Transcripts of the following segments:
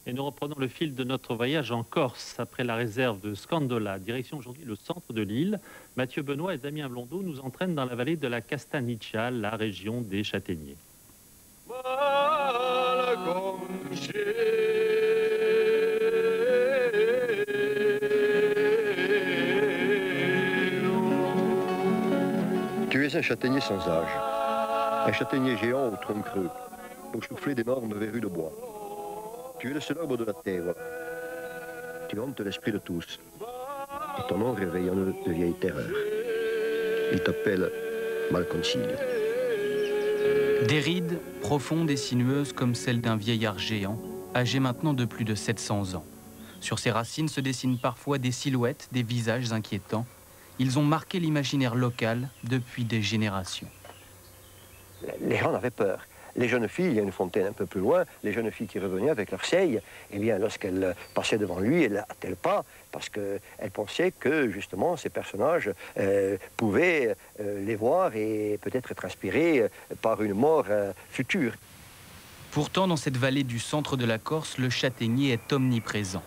Et nous reprenons le fil de notre voyage en Corse. Après la réserve de Scandola, direction aujourd'hui le centre de l'île, Mathieu Benoît et Damien Blondeau nous entraînent dans la vallée de la Castagniccia, la région des châtaigniers. Tu es un châtaignier sans âge, un châtaignier géant au tronc creux, pour souffler d'énormes verrues de bois. Tu es le seul arbre de la terre. Tu hantes l'esprit de tous, et ton nom réveille en eux de vieilles terreurs. Ils t'appellent Malconsiglio. Des rides profondes et sinueuses comme celles d'un vieillard géant, âgé maintenant de plus de 700 ans. Sur ses racines se dessinent parfois des silhouettes, des visages inquiétants. Ils ont marqué l'imaginaire local depuis des générations. Les gens avaient peur. Les jeunes filles, il y a une fontaine un peu plus loin, les jeunes filles qui revenaient avec leur seille, eh bien, lorsqu'elles passaient devant lui, elles ne hâtaient pas, parce qu'elles pensaient que, justement, ces personnages pouvaient les voir et peut-être être inspirés par une mort future. Pourtant, dans cette vallée du centre de la Corse, le châtaignier est omniprésent.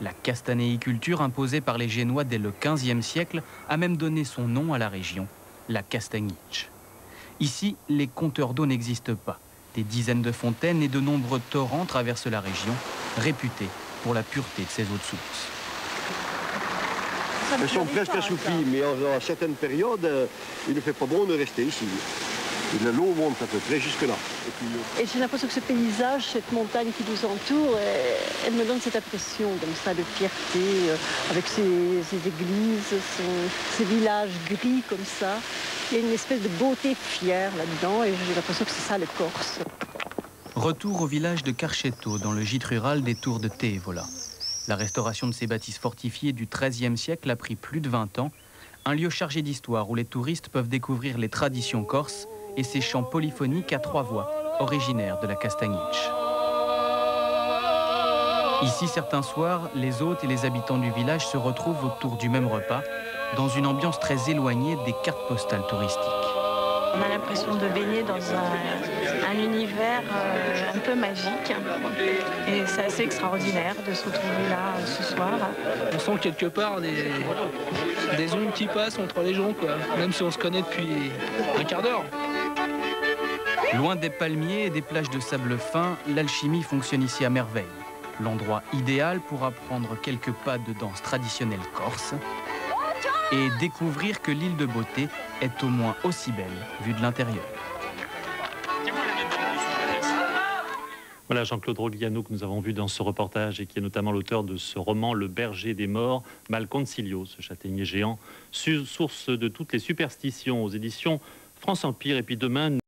La castanéiculture imposée par les Génois dès le XVe siècle a même donné son nom à la région, la Castagnice. Ici, les compteurs d'eau n'existent pas. Des dizaines de fontaines et de nombreux torrents traversent la région, réputés pour la pureté de ses eaux de source. Elles sont presque assoupies, mais en certaines périodes, il ne fait pas bon de rester ici. L'eau monte à peu près jusque-là. Et j'ai l'impression que ce paysage, cette montagne qui nous entoure, elle me donne cette impression comme ça de fierté, avec ces églises, ces villages gris comme ça. Il y a une espèce de beauté fière là-dedans et j'ai l'impression que c'est ça le Corse. Retour au village de Carcetto, dans le gîte rural des Tours de Teevola. La restauration de ces bâtisses fortifiées du XIIIe siècle a pris plus de 20 ans. Un lieu chargé d'histoire où les touristes peuvent découvrir les traditions corses et ses chants polyphoniques à 3 voix, originaires de la Castagnice. Ici, certains soirs, les hôtes et les habitants du village se retrouvent autour du même repas, dans une ambiance très éloignée des cartes postales touristiques. On a l'impression de baigner dans un univers un peu magique. Et c'est assez extraordinaire de se retrouver là ce soir. On sent quelque part des ondes qui passent entre les gens, quoi. Même si on se connaît depuis un quart d'heure. Loin des palmiers et des plages de sable fin, l'alchimie fonctionne ici à merveille. L'endroit idéal pour apprendre quelques pas de danse traditionnelle corse et découvrir que l'île de Beauté est au moins aussi belle vue de l'intérieur. Voilà Jean-Claude Rogliano que nous avons vu dans ce reportage et qui est notamment l'auteur de ce roman Le berger des morts, Malconsiglio, ce châtaignier géant, source de toutes les superstitions aux éditions France Empire. Et puis demain...